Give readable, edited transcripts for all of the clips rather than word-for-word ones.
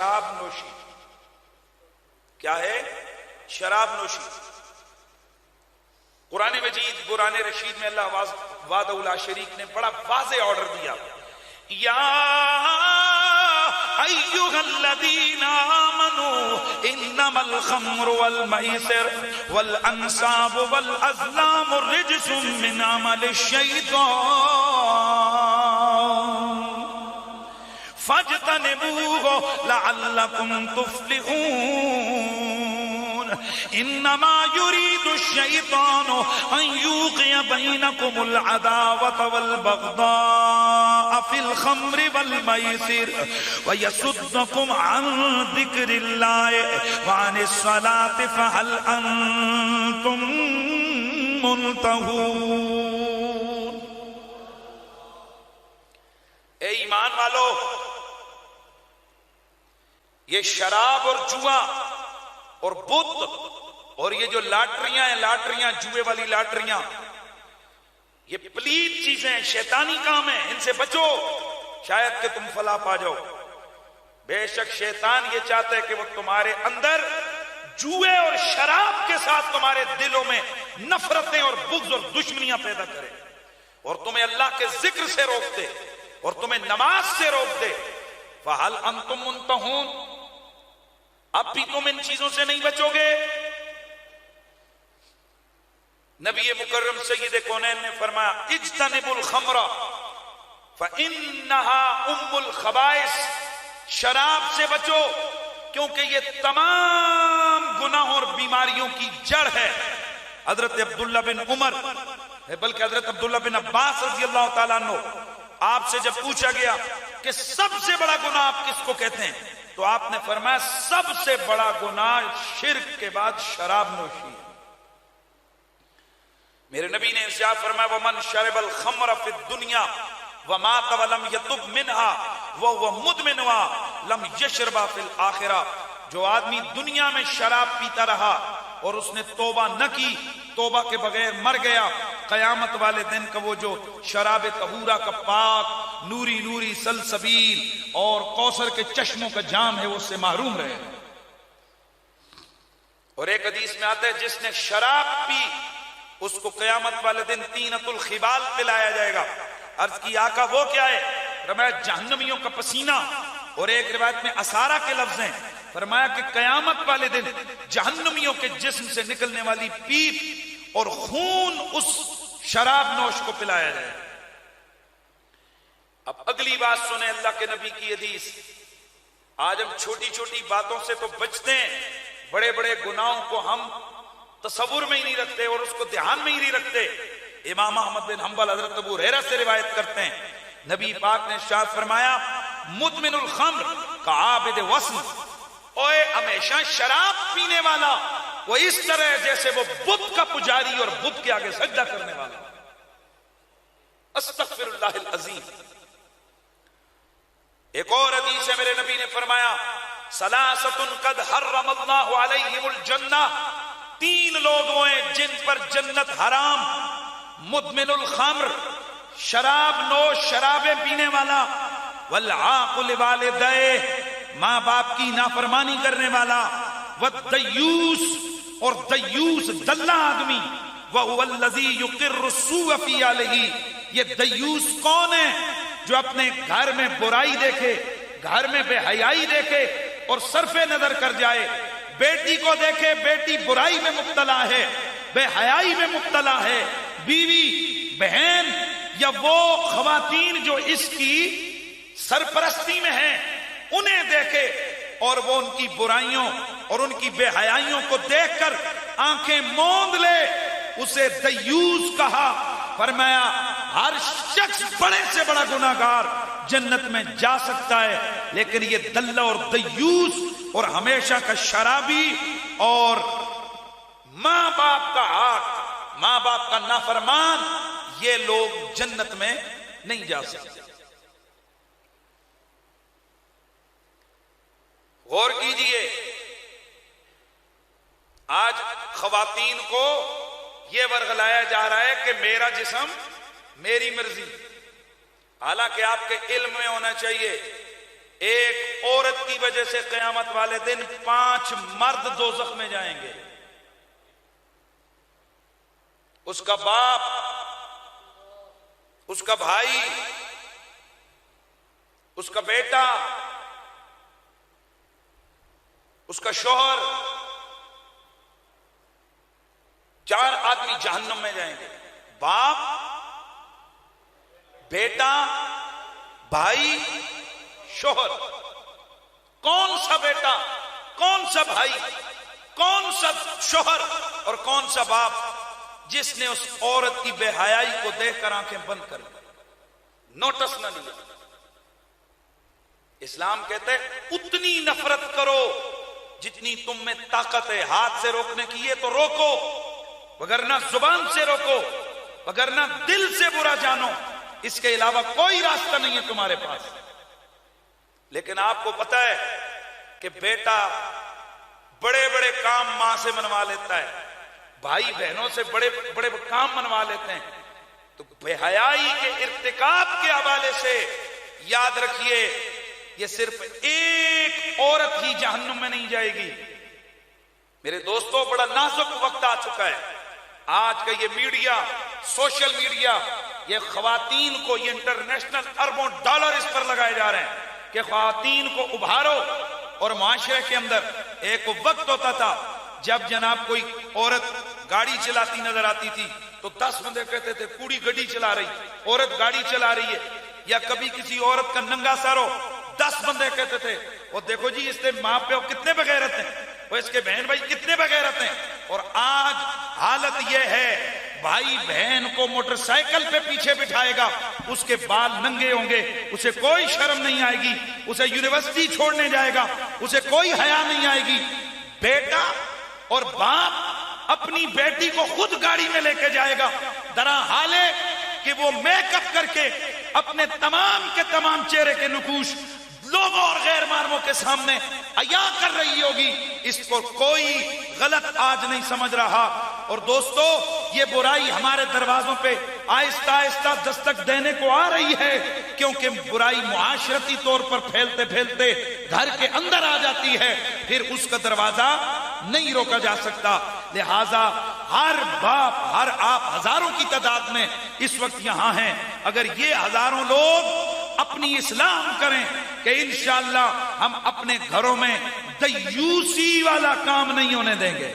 شراب نوشی کیا ہے؟ شراب نوشی. قرآن مجید قرآن رشید میں اللہ وحدہ لا شریک نے بڑا واضح آرڈر دیا. یا ایھا الذین آمنوا انما الخمر والمیسر والانصاب والازلام رجس من عمل الشیطان فاجتنبوه لعلكم تفلحون. انما يريد الشيطان ان يوقع بينكم العداوة والبغضاء في الخمر والميسر ويصدكم عن ذكر الله وعن الصلاة فهل انتم منتهون. اے ایمان والو، یہ شراب اور جوا اور بت اور یہ جو لاٹریاں ہیں، لاٹریاں جوئے والی لاٹریاں، یہ پلید چیزیں ہیں، شیطانی کام ہیں، ان سے بچو شاید کہ تم فلاح پا جاؤ. بے شک شیطان یہ چاہتا ہے کہ وہ تمہارے اندر جوئے اور شراب کے ساتھ تمہارے دلوں میں نفرتیں اور بغض اور دشمنیاں پیدا کرے اور تمہیں اللہ کے ذکر سے روک دے اور تمہیں نماز سے روک دے. فَهَلْ أَنْتُمْ مُنْتَهُونَ، اب بھی تم ان چیزوں سے نہیں بچو گے. نبی مکرم سید کونین نے فرمایا اجتنبوا الخمر فإنها ام الخبائث، شراب سے بچو کیونکہ یہ تمام گناہوں اور بیماریوں کی جڑ ہے. حضرت عبداللہ بن عمر بلکہ حضرت عبداللہ بن عباس رضی اللہ تعالیٰ عنہ آپ سے جب پوچھا گیا کہ سب سے بڑا گناہ آپ کس کو کہتے ہیں، تو آپ نے فرمایا سب سے بڑا گناہ شرک کے بعد شراب نوشی ہے. میرے نبی نے ارشاد فرمایا وَمَنْ شَرِبَ الْخَمْرَ فِي الدُّنْيَا وَمَاتَ وَلَمْ يَتُبْ مِنْهَا وَهُوَ مُدْمِنُهَا لَمْ يَشْرَبْ فِي الْآخِرَةِ. جو آدمی دنیا میں شراب پیتا رہا اور اس نے توبہ نہ کی، توبہ کے بغیر مر گیا، قیامت والے دن کا وہ جو شراب طہورہ کا پاک نوری نوری سلسبیل اور کوثر کے چشموں کا جام ہے وہ اس سے محروم رہے. اور ایک حدیث میں آتا ہے جس نے شراب پی اس کو قیامت والے دن طینۃ الخبال پلایا جائے گا. عرض کی آقا وہ کیا ہے؟ فرمایا جہنمیوں کا پسینہ. اور ایک روایت میں اسارہ کے لفظ ہیں، فرمایا کہ قیامت والے دن جہنمیوں کے جسم سے نکلنے والی پیپ اور خون اس شراب نوش کو پلایا جائے. اب اگلی بات سنیں اللہ کے نبی کی حدیث. آج ہم چھوٹی چھوٹی باتوں سے تو بچتے ہیں، بڑے بڑے گناہوں کو ہم تصور میں ہی نہیں رکھتے اور اس کو دھیان میں ہی نہیں رکھتے. امام احمد بن حنبل حضرت ابو ہریرہ سے روایت کرتے ہیں نبی پاک نے ارشاد فرمایا مدمن الخمر کعابد وثن، اوے ہمیشہ شراب پینے والا وہ اس طرح جیسے وہ بت کا پجاری اور بت کے آگے سجدہ کرنے والا. استغفر اللہ العظیم. ایک اور حدیث ہے میرے نبی نے فرمایا ثلاثۃ قد حرم اللہ علیہم الجنہ، تین لوگ وہ ہیں جن پر جنت حرام. مدمن الخمر، شراب نوش شرابیں پینے والا، والعاق لوالدیہ، ماں باپ کی نافرمانی کرنے والا، والدیوس، اور دیوس دلہ آدمی، وَهُوَ الَّذِي يُقِرُّ السُّوءَ فِي أَهْلِهِ. یہ دیوس کون ہے؟ جو اپنے گھر میں برائی دیکھے، گھر میں بے حیائی دیکھے اور صرف نظر کر جائے. بیٹی کو دیکھے بیٹی برائی میں مبتلا ہے، بے حیائی میں مبتلا ہے، بیوی بہن یا وہ خواتین جو اس کی سرپرستی میں ہیں انہیں دیکھے اور وہ ان کی برائیوں اور ان کی بے حیائیوں کو دیکھ کر آنکھیں موند لے، اسے دیوس کہا. فرمایا ہر شخص بڑے سے بڑا گناہگار جنت میں جا سکتا ہے، لیکن یہ دلہ اور دیوس اور ہمیشہ کا شرابی اور ماں باپ کا حق، ماں باپ کا نافرمان، یہ لوگ جنت میں نہیں جا سکتے. غور کیجئے، آج خواتین کو یہ ورغلایا جا رہا ہے کہ میرا جسم میری مرضی. حالانکہ آپ کے علم میں ہونا چاہیے ایک عورت کی وجہ سے قیامت والے دن 5 مرد دوزخ میں جائیں گے. اس کا باپ، اس کا بھائی، اس کا بیٹا، اس کا شوہر، 4 آدمی جہنم میں جائیں گے. باپ، بیٹا، بھائی، شوہر. کون سا بیٹا، کون سا بھائی، کون سا شوہر اور کون سا باپ جس نے اس عورت کی بے حیائی کو دیکھ کر آنکھیں بند کر لی، نوٹس نہ لیا؟ اسلام کہتے ہیں اتنی نفرت کرو جتنی تم میں طاقت ہے. ہاتھ سے روکنے کی ہے تو روکو، وگرنہ زبان سے روکو، وگرنہ دل سے برا جانو. اس کے علاوہ کوئی راستہ نہیں ہے تمہارے پاس. لیکن آپ کو پتا ہے کہ بیٹا بڑے بڑے کام ماں سے منوا لیتا ہے، بھائی بہنوں سے بڑے بڑے کام منوا لیتے ہیں. تو بے حیائی کے ارتکاب کے حوالے سے یاد رکھیے، یہ صرف ایک عورت ہی جہنم میں نہیں جائے گی. میرے دوستوں، بڑا نازک وقت آ چکا ہے. آج کا یہ میڈیا، سوشل میڈیا، یہ خواتین کو، یہ انٹرنیشنل اربوں ڈالر اس پر لگائے جا رہے ہیں کہ خواتین کو ابھارو. اور معاشرے کے اندر ایک وقت ہوتا تھا جب جناب کوئی عورت گاڑی چلاتی نظر آتی تھی تو 10 بندے کہتے تھے کوڑی گڈی چلا رہی، عورت گاڑی چلا رہی ہے. یا کبھی کسی عورت کا ننگا سر ہو، 10 بندے کہتے تھے وہ دیکھو جی اس کے ماں پیو کتنے بغیرت ہیں، وہ اس کے بہن بھائی کتنے بغیرت ہیں. اور آج حالت یہ ہے، بھائی بہن کو موٹر سائیکل پہ پیچھے بٹھائے گا، اس کے بال ننگے ہوں گے، اسے کوئی شرم نہیں آئے گی. اسے یونیورسٹی چھوڑنے جائے گا، اسے کوئی حیا نہیں آئے گی. بیٹا اور باپ اپنی بیٹی کو خود گاڑی میں لے کے جائے گا، درا حال ہے کہ وہ میک اپ کر کے اپنے تمام کے تمام چہرے کے نقوش لوگوں اور غیر محرموں کے سامنے عیاں کر رہی ہوگی. اس کو کوئی غلط آج نہیں سمجھ رہا. اور دوستو، یہ برائی ہمارے دروازوں پہ آہستہ آہستہ دستک دینے کو آ رہی ہے، کیونکہ برائی معاشرتی طور پر پھیلتے پھیلتے گھر کے اندر آ جاتی ہے، پھر اس کا دروازہ نہیں روکا جا سکتا. لہذا ہر باپ، ہر آپ ہزاروں کی تعداد میں اس وقت یہاں ہیں، اگر یہ ہزاروں لوگ اپنی اصلاح کریں کہ انشاءاللہ ہم اپنے گھروں میں دیوسی والا کام نہیں ہونے دیں گے،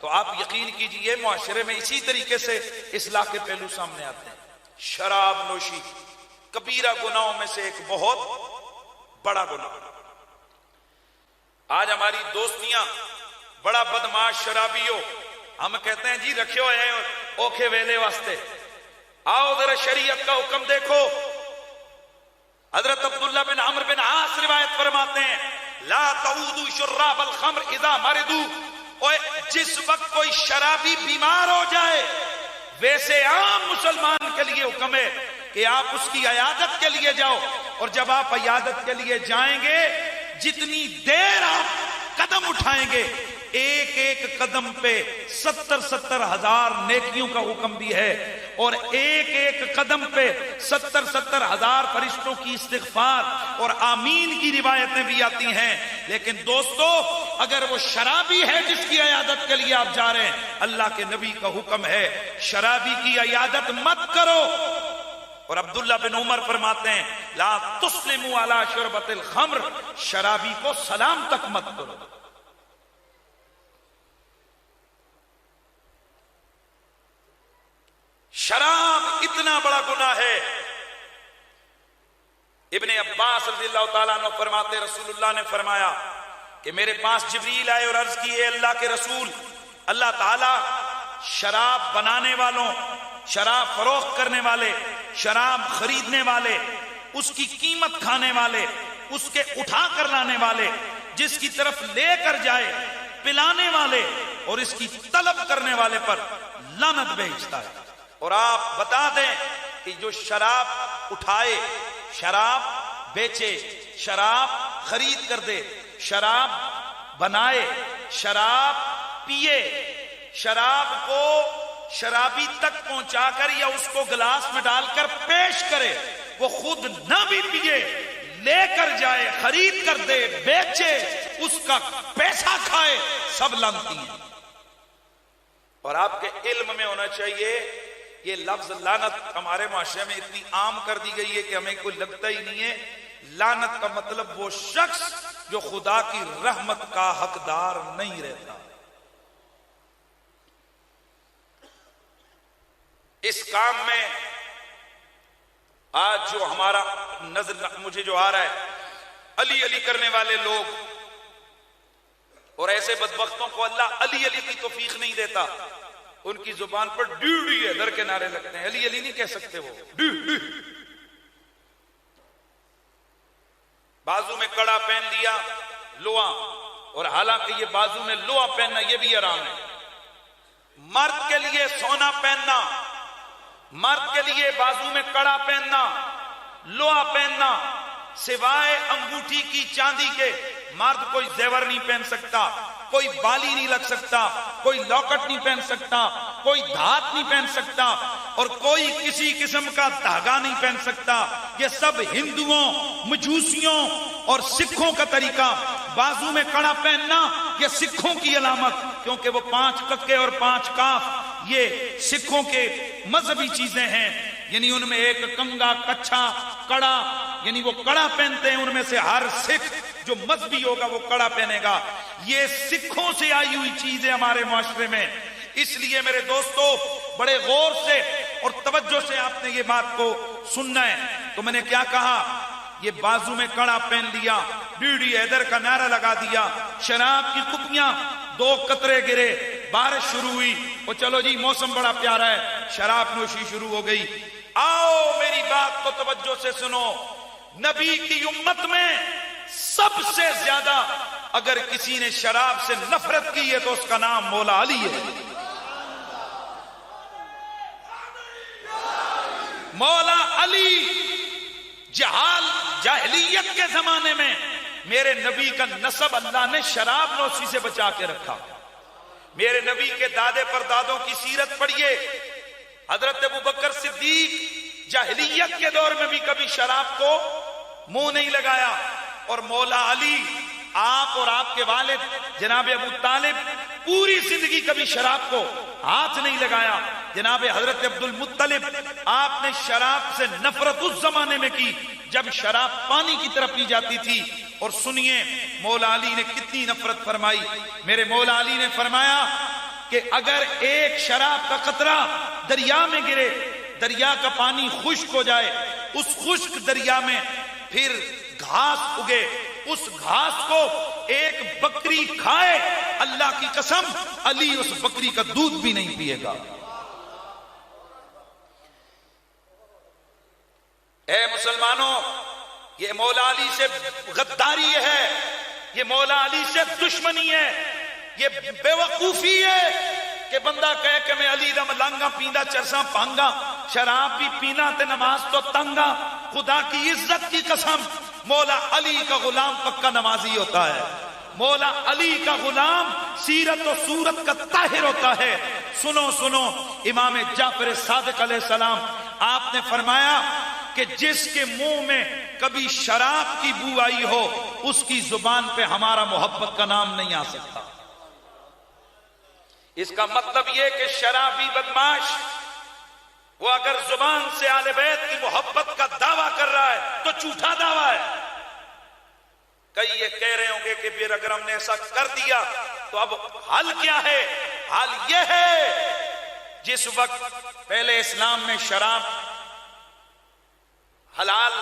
تو آپ یقین کیجئے معاشرے میں اسی طریقے سے اصلاح کے پہلو سامنے آتے ہیں. شراب نوشی کبیرہ گناہوں میں سے ایک بہت بڑا گناہ. آج ہماری دوستیاں بڑا بدماش شرابی ہو، ہم کہتے ہیں جی رکھے ہوئے ہیں اوکھے ویلے واسطے. آؤ ذرا شریعت کا حکم دیکھو. حضرت عبداللہ بن عمرو بن عاص روایت فرماتے ہیں لا تعودوا شراب الخمر اذا مرضوا. جس وقت کوئی شرابی بیمار ہو جائے، ویسے عام مسلمان کے لیے حکم ہے کہ آپ اس کی عیادت کے لیے جاؤ، اور جب آپ عیادت کے لیے جائیں گے جتنی دیر آپ قدم اٹھائیں گے، ایک ایک قدم پہ 70 ہزار نیکیوں کا حکم بھی ہے، اور ایک ایک قدم پہ 70 ہزار فرشتوں کی استغفار اور آمین کی روایتیں بھی آتی ہیں. لیکن دوستو، اگر وہ شرابی ہے جس کی عیادت کے لیے آپ جا رہے ہیں، اللہ کے نبی کا حکم ہے شرابی کی عیادت مت کرو. اور عبداللہ بن عمر فرماتے ہیں لا تسلموا علی شربۃ الخمر، شرابی کو سلام تک مت کرو. شراب اتنا بڑا گناہ ہے. ابن عباس رضی اللہ تعالیٰ عنہ فرماتے رسول اللہ نے فرمایا کہ میرے پاس جبریل آئے اور عرض کی ہے اللہ کے رسول، اللہ تعالیٰ شراب بنانے والوں، شراب فروخت کرنے والے، شراب خریدنے والے، اس کی قیمت کھانے والے، اس کے اٹھا کر لانے والے، جس کی طرف لے کر جائے، پلانے والے اور اس کی طلب کرنے والے پر لعنت بھیجتا ہے. اور آپ بتا دیں کہ جو شراب اٹھائے، شراب بیچے، شراب خرید کر دے، شراب بنائے، شراب پیے، شراب کو شرابی تک پہنچا کر یا اس کو گلاس میں ڈال کر پیش کرے، وہ خود نہ بھی پیے لے کر جائے، خرید کر دے، بیچے، اس کا پیسہ کھائے، سب لعنتی ہیں۔ اور آپ کے علم میں ہونا چاہیے یہ لفظ لعنت ہمارے معاشرے میں اتنی عام کر دی گئی ہے کہ ہمیں کوئی لگتا ہی نہیں ہے۔ لعنت کا مطلب وہ شخص جو خدا کی رحمت کا حقدار نہیں رہتا۔ اس کام میں آج جو ہمارا نظر مجھے جو آ رہا ہے، علی علی کرنے والے لوگ، اور ایسے بدبختوں کو اللہ علی علی کی توفیق نہیں دیتا، ان کی زبان پر ڈیوڈی ہے در کے نعرے لگتے ہیں، علی علی نہیں کہہ سکتے، وہ ڈی ڈی۔ بازو میں کڑا پہن لیا لوہا، اور حالانکہ یہ بازو میں لوہا پہننا یہ بھی حرام ہے۔ مرد کے لیے سونا پہننا، مرد کے لیے بازو میں کڑا پہننا، لوہا پہننا، سوائے انگوٹھی کی چاندی کے مرد کوئی زیور نہیں پہن سکتا، کوئی بالی نہیں لگ سکتا، کوئی لاکٹ نہیں پہن سکتا، کوئی دھات نہیں پہن سکتا، اور کوئی کسی قسم کا دھاگا نہیں پہن سکتا۔ یہ سب ہندوؤں، مجوسیوں اور سکھوں کا طریقہ۔ بازو میں کڑا پہننا یہ سکھوں کی علامت، کیونکہ وہ 5 ککے اور 5 کاف یہ سکھوں کے مذہبی چیزیں ہیں، یعنی ان میں ایک کنگا، کچھا، کڑا، یعنی وہ کڑا پہنتے ہیں، ان میں سے ہر سکھ جو مذہبی ہوگا وہ کڑا پہنے گا۔ یہ سکھوں سے آئی ہوئی چیز ہے ہمارے معاشرے میں۔ اس لیے میرے دوستو بڑے غور سے اور توجہ سے آپ نے یہ بات کو سننا ہے۔ تو میں نے کیا کہا، یہ بازو میں کڑا پہن لیا، ڈی ڈی حیدر کا نعرہ لگا دیا، شراب کی کپیاں 2 قطرے گرے، بارش شروع ہوئی، وہ چلو جی موسم بڑا پیارا ہے، شراب نوشی شروع ہو گئی۔ آؤ میری بات کو توجہ سے سنو، نبی کی امت میں سب سے زیادہ اگر کسی نے شراب سے نفرت کی ہے تو اس کا نام مولا علی ہے۔ مولا علی جاہلیت کے زمانے میں میرے نبی کا نسب اللہ نے شراب نوشی سے بچا کے رکھا۔ میرے نبی کے دادے پر دادوں کی سیرت پڑھیے، حضرت ابوبکر صدیق جاہلیت کے دور میں بھی کبھی شراب کو منہ نہیں لگایا، اور مولا علی آپ اور آپ کے والد جناب ابو طالب پوری زندگی کبھی شراب کو ہاتھ نہیں لگایا۔ جناب حضرت عبد المطلب آپ نے شراب سے نفرت اس زمانے میں کی جب شراب پانی کی طرح پی جاتی تھی، اور سنیے مولا علی نے کتنی نفرت فرمائی۔ میرے مولا علی نے فرمایا کہ اگر ایک شراب کا قطرہ دریا میں گرے، دریا کا پانی خشک ہو جائے، اس خشک دریا میں پھر گھاس اگے، اس گھاس کو ایک بکری کھائے، اللہ کی قسم علی اس بکری کا دودھ بھی نہیں پیے گا۔ اے مسلمانوں، یہ مولا علی سے غداری ہے، یہ مولا علی سے دشمنی ہے، یہ بے وقوفی ہے کہ بندہ کہے کہ میں علی دا ملانگا پیندا چرساں پانگا، شراب بھی پینا تے نماز تو تنگا۔ خدا کی عزت کی قسم، مولا علی کا غلام پکا نمازی ہوتا ہے، مولا علی کا غلام سیرت و صورت کا طاہر ہوتا ہے۔ سنو سنو، امام جعفر صادق علیہ السلام آپ نے فرمایا کہ جس کے منہ میں کبھی شراب کی بو آئی ہو اس کی زبان پہ ہمارا محبت کا نام نہیں آ سکتا۔ اس کا مطلب یہ کہ شرابی بدماش وہ اگر زبان سے آل بیت کی محبت کا دعویٰ کر رہا ہے تو جھوٹا دعویٰ ہے۔ کئی یہ کہہ رہے ہوں گے کہ پھر اگر ہم نے ایسا کر دیا تو اب حل کیا ہے؟ حل یہ ہے، جس وقت پہلے اسلام میں شراب حلال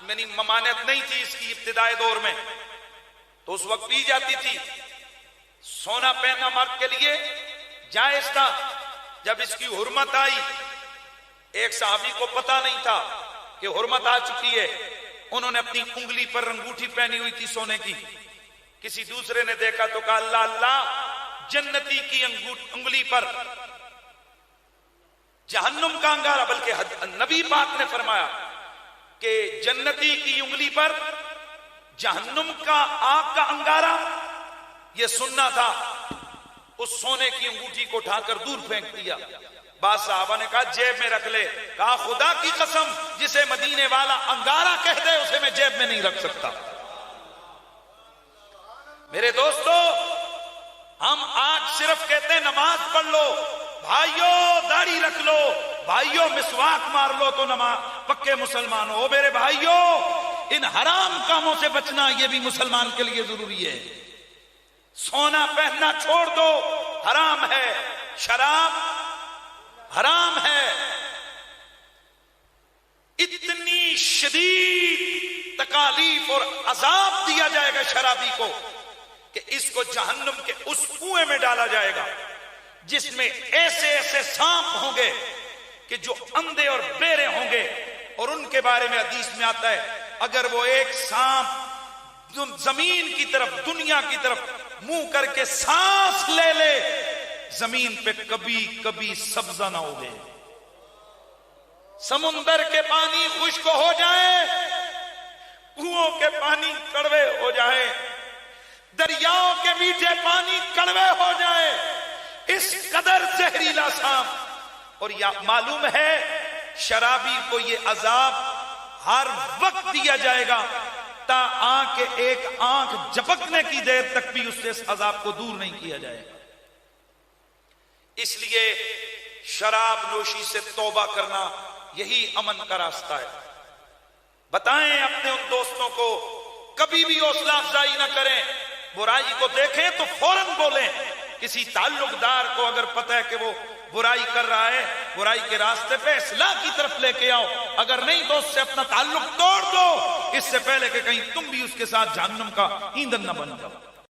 یعنی ممانعت نہیں تھی اس کی ابتدائی دور میں، تو اس وقت پی جاتی تھی۔ سونا پہننا مرد کے لیے جائز تھا۔ جب اس کی حرمت آئی، ایک صحابی کو پتا نہیں تھا کہ حرمت آ چکی ہے، انہوں نے اپنی انگلی پر انگوٹھی پہنی ہوئی تھی سونے کی، کسی دوسرے نے دیکھا تو کہا اللہ اللہ، جنتی کی انگلی پر جہنم کا انگارہ، بلکہ نبی پاک نے فرمایا کہ جنتی کی انگلی پر جہنم کا آگ کا انگارہ۔ یہ سننا تھا، اس سونے کی انگوٹھی کو اٹھا کر دور پھینک دیا۔ بعض صحابہ نے کہا جیب میں رکھ لے. کہا خدا کی قسم جسے مدینے والا انگارہ کہہ دے اسے میں جیب میں نہیں رکھ سکتا. میرے دوستو ہم آج صرف کہتے ہیں نماز پڑھ لو، بھائیو داڑھی رکھ لو، بھائیو مسواک مار لو تو نماز پکے مسلمان ہو. میرے بھائیو ان حرام کاموں سے بچنا یہ بھی مسلمان کے لیے ضروری ہے. سونا پہننا چھوڑ دو، حرام ہے. شراب حرام ہے. اتنی شدید تکالیف اور عذاب دیا جائے گا شرابی کو کہ اس کو جہنم کے اس کنویں میں ڈالا جائے گا جس میں ایسے ایسے سانپ ہوں گے کہ جو اندھے اور بہرے ہوں گے. اور ان کے بارے میں حدیث میں آتا ہے اگر وہ ایک سانپ زمین کی طرف دنیا کی طرف منہ کر کے سانس لے لے زمین پہ کبھی کبھی سبزہ نہ ہوگے. سمندر کے پانی خشک ہو جائے، کنووں کے پانی کڑوے ہو جائے، دریاؤں کے میٹھے پانی کڑوے ہو جائے، اس قدر زہریلا سانپ. اور یا معلوم ہے شرابی کو یہ عذاب ہر وقت دیا جائے گا تا آنکھ ایک آنکھ جھپکنے کی دیر تک بھی اس سے اس عذاب کو دور نہیں کیا جائے گا. اس لیے شراب نوشی سے توبہ کرنا یہی امن کا راستہ ہے. بتائیں اپنے ان دوستوں کو کبھی بھی حوصلہ افزائی نہ کریں، برائی کو دیکھیں تو فوراً بولیں. کسی تعلق دار کو اگر پتہ ہے کہ وہ برائی کر رہا ہے، برائی کے راستے پہ اصلاح کی طرف لے کے آؤ. اگر نہیں تو اس سے اپنا تعلق توڑ دو اس سے پہلے کہ کہیں تم بھی اس کے ساتھ جہنم کا ایندھن نہ بن جاؤ.